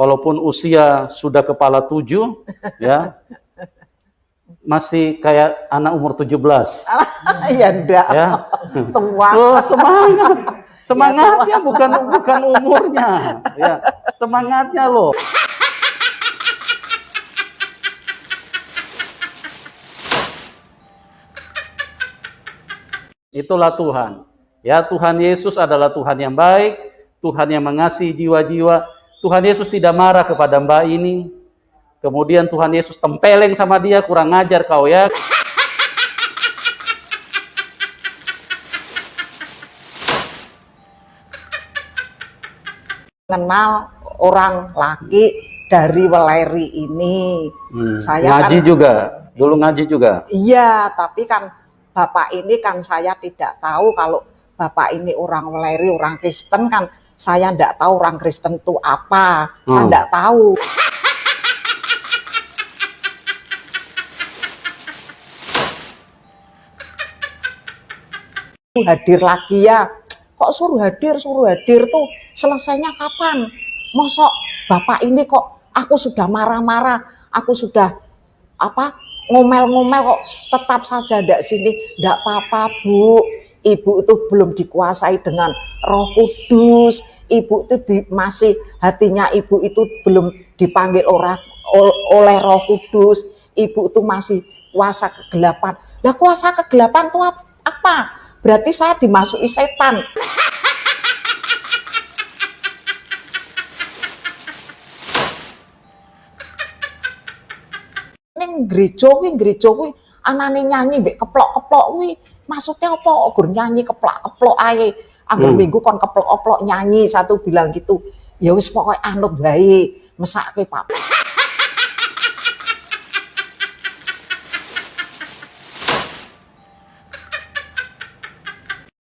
walaupun usia sudah kepala 7, ya, masih kayak anak umur 17. Ya enggak, Ya. tua. Oh, semangatnya bukan umurnya, ya, semangatnya loh. Itulah Tuhan. Ya, Tuhan Yesus adalah Tuhan yang baik, Tuhan yang mengasihi jiwa-jiwa. Tuhan Yesus tidak marah kepada mbak ini. Kemudian Tuhan Yesus tempeleng sama dia, kurang ajar kau ya. Kenal orang laki dari Weleri ini. Saya ngaji kan, juga, dulu ngaji juga. Iya, tapi kan Bapak ini kan saya tidak tahu kalau Bapak ini orang Weleri, orang Kristen kan saya tidak tahu orang Kristen itu apa. Saya tidak tahu. Hadir lagi ya. Kok suruh hadir tuh selesainya kapan? Mosok Bapak ini kok aku sudah marah-marah, aku sudah ngomel-ngomel kok tetap saja ndak sini. Ndak apa-apa Bu, Ibu itu belum dikuasai dengan Roh Kudus. Ibu itu masih hatinya Ibu itu belum dipanggil oleh Roh Kudus. Ibu itu masih kuasa kegelapan. Lah kuasa kegelapan itu apa? Berarti saya dimasuki setan. Ning gereja kuwi anane nyanyi mbek keplok-keplok kuwi maksudnya apa? Gur nyanyi keplok-keplok ae. Angger minggu kon keplok-keplok nyanyi, satu bilang gitu. Ya wis pokoke anut bae, mesake Pak.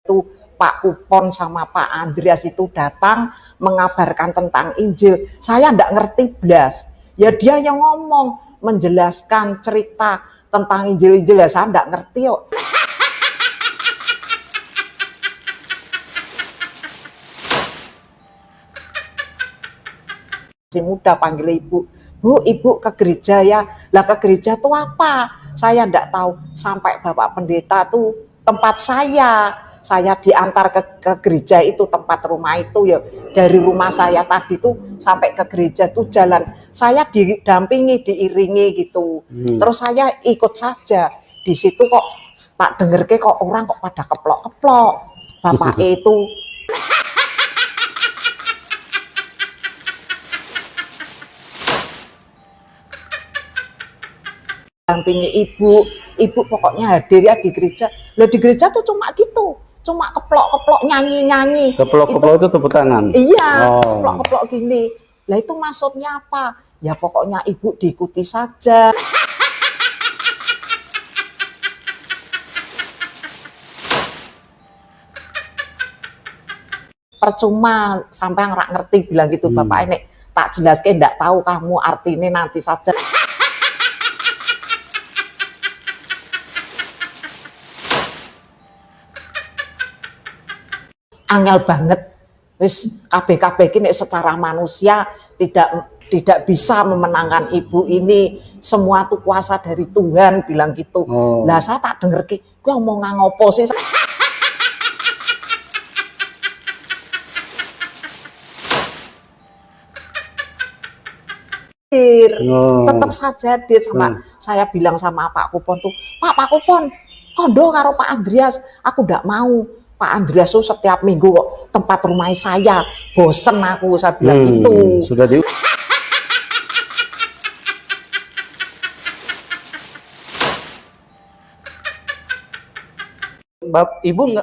Itu Pak Kupon sama Pak Andreas itu datang mengabarkan tentang Injil. Saya enggak ngerti blas. Ya dia yang ngomong, menjelaskan cerita tentang Injil-Injil, ya saya enggak ngerti kok. Masih muda panggil ibu, Bu, ibu ke gereja ya. Lah ke gereja tuh apa? Saya enggak tahu. Sampai Bapak Pendeta tuh tempat saya diantar ke gereja itu, tempat rumah itu ya, dari rumah saya tadi tuh sampai ke gereja tuh jalan saya didampingi, diiringi gitu. Terus saya ikut saja. Di situ kok tak denger kok orang kok pada keplok-keplok. Bapak itu dampingi ibu pokoknya hadir ya di gereja. Loh di gereja tuh cuma gitu. Cuma keplok-keplok nyanyi-nyanyi. Keplok-keplok itu tepuk tangan? Iya, keplok-keplok gini. Lah itu maksudnya apa? Ya pokoknya ibu diikuti saja. Percuma sampai nggak ngerti bilang gitu. Bapak ini tak jelaskan, enggak tahu kamu artinya nanti saja. Angel banget, wis kabeh-kabeh ini secara manusia tidak bisa memenangkan ibu ini, semua tuh kuasa dari Tuhan bilang gitu. Lah saya tak denger gue ngomong ngopo sih. Tetap saja dia sama saya bilang sama Pak Kupon tuh, Pak Kupon kondo karo Pak Andreas, aku ndak mau. Pak Andreas tuh setiap minggu kok tempat rumah saya, bosen aku, saya bilang gitu. Sudah di Ibu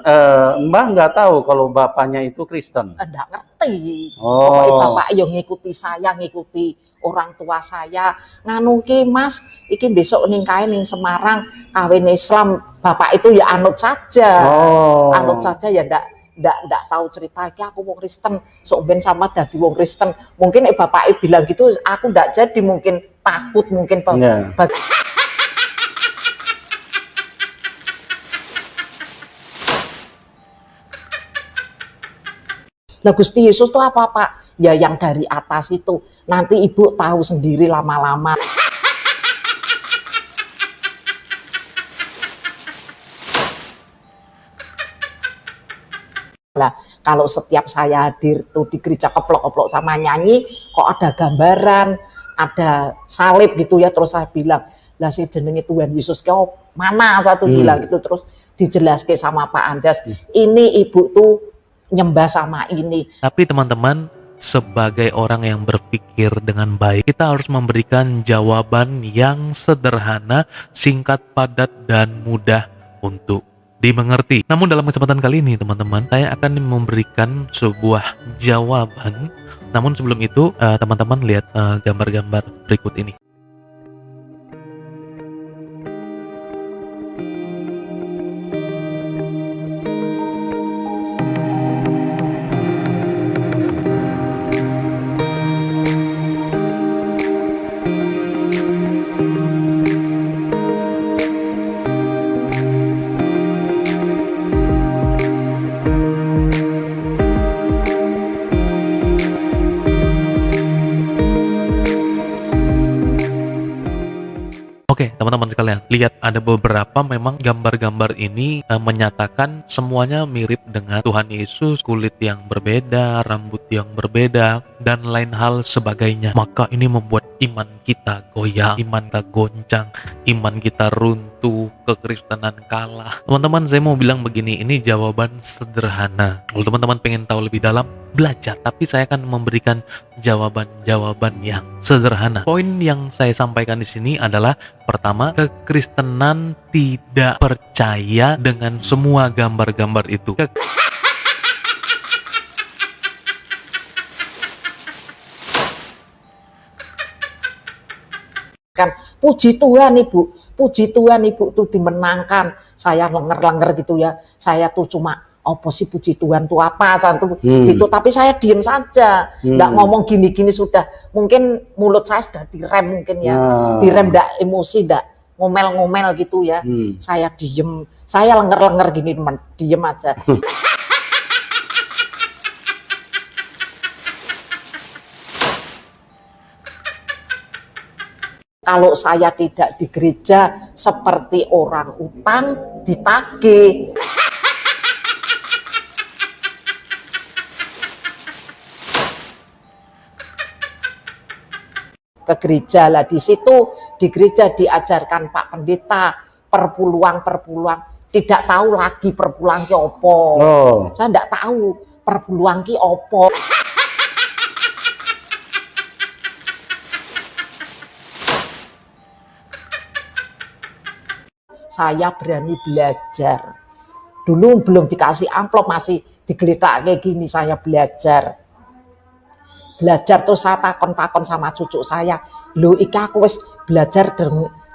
Mbah nggak tahu kalau bapaknya itu Kristen? Enggak ngerti. Pokoknya bapak yang ngikuti saya, ngikuti orang tua saya. Nganu ki Mas, iki besok ningkain ning Semarang kawin Islam. Bapak itu ya anut saja. Anut saja ya enggak tahu cerita iki aku wong Kristen, sok ben sama dadi wong Kristen. Mungkin bapak bilang gitu, aku enggak jadi, mungkin takut, mungkin Lah Gusti Yesus itu apa Pak? ya yang dari atas itu. Nanti ibu tahu sendiri lama-lama. Lah, kalau setiap saya hadir tuh di gereja keplok-keplok sama nyanyi, kok ada gambaran, ada salib gitu ya, terus saya bilang, lah si jenenge Tuhan Yesus kau mana, satu bilang gitu, terus dijelaske sama Pak Andreas, ini ibu tuh nyembah sama ini. Tapi teman-teman, sebagai orang yang berpikir dengan baik, kita harus memberikan jawaban yang sederhana, singkat, padat, dan mudah untuk dimengerti. Namun dalam kesempatan kali ini teman-teman, saya akan memberikan sebuah jawaban. Namun sebelum itu, teman-teman lihat gambar-gambar berikut ini. Oke, teman-teman sekalian, lihat ada beberapa memang gambar-gambar ini menyatakan semuanya mirip dengan Tuhan Yesus, kulit yang berbeda, rambut yang berbeda, dan lain hal sebagainya. Maka ini membuat iman kita goyah, iman kita goncang, iman kita runtuh, kekristenan kalah. Teman-teman, saya mau bilang begini, ini jawaban sederhana. Kalau teman-teman pengen tahu lebih dalam, belajar. Tapi saya akan memberikan jawaban-jawaban yang sederhana. Poin yang saya sampaikan di sini adalah, pertama, kekristenan tidak percaya dengan semua gambar-gambar itu. Kan puji Tuhan ibu tuh dimenangkan, saya lenger-lenger gitu ya, saya tuh cuma apa sih puji Tuhan tuh apa satu gitu, tapi saya diem saja, nggak ngomong gini-gini, sudah mungkin mulut saya sudah direm mungkin ya, direm, nggak emosi, nggak ngomel-ngomel gitu ya, saya diem, saya lenger-lenger gini, diem aja. Kalau saya tidak di gereja, seperti orang utang ditagih. Ke gereja lah, di situ di gereja diajarkan Pak Pendeta perpuluhan, tidak tahu lagi perpuluhan ki opo. Saya tidak tahu perpuluhan ki opo. Saya berani belajar. Dulu belum dikasih amplop, masih digeletak kayak gini, saya belajar. Belajar tuh saya takon-takon sama cucu saya, lho iki aku wis belajar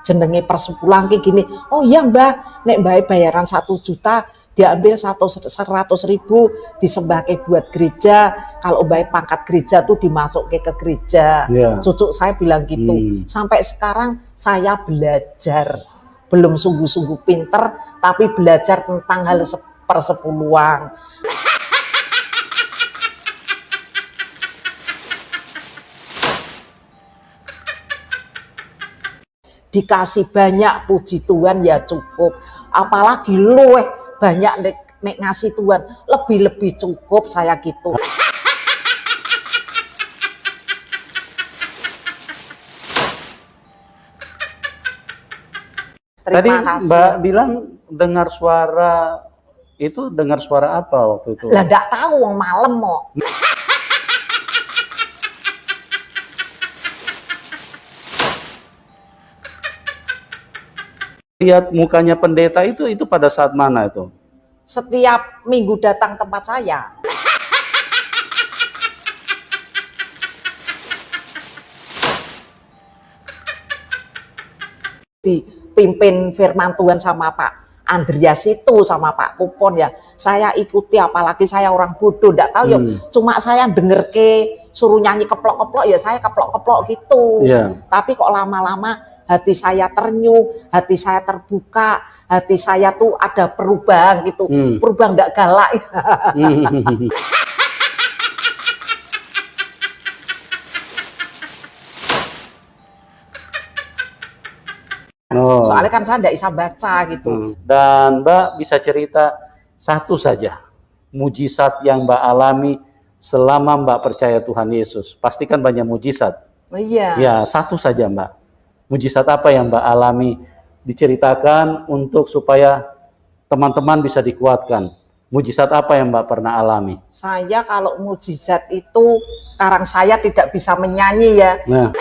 jenenge persepuluhan kayak gini. Oh iya mbak, nek mbak bayaran 1 juta, diambil 100.000 disembahke buat gereja, kalau mbak pangkat gereja tuh dimasuk ke gereja. Cucu saya bilang gitu. Sampai sekarang saya belajar, belum sungguh-sungguh pinter, tapi belajar tentang hal persepuluhan. Dikasih banyak puji Tuhan ya cukup, apalagi luweh banyak nek ngasih Tuhan, lebih-lebih cukup saya gitu. Tadi Terima kasih. Mbak bilang dengar suara, itu dengar suara apa waktu itu? Lah ndak tahu, wong malam mau. Lihat mukanya pendeta itu pada saat mana itu? Setiap minggu datang tempat saya. Dipimpin firman Tuhan sama Pak Andreas itu, sama Pak Kupon ya, saya ikuti, apalagi saya orang bodoh, ndak tahu ya, cuma saya denger ke suruh nyanyi keplok-keplok ya saya keplok-keplok gitu. Tapi kok lama-lama hati saya ternyuh, hati saya terbuka, hati saya tuh ada perubahan gitu, perubahan ndak galak. Oh. Soalnya kan saya tidak bisa baca gitu. Dan Mbak bisa cerita satu saja mujizat yang Mbak alami selama Mbak percaya Tuhan Yesus. Pasti kan banyak mujizat. Iya. Ya, satu saja Mbak. Mujizat apa yang Mbak alami? Diceritakan untuk supaya teman-teman bisa dikuatkan. Mujizat apa yang Mbak pernah alami? Saya kalau mujizat itu, karang saya tidak bisa menyanyi ya. Nah,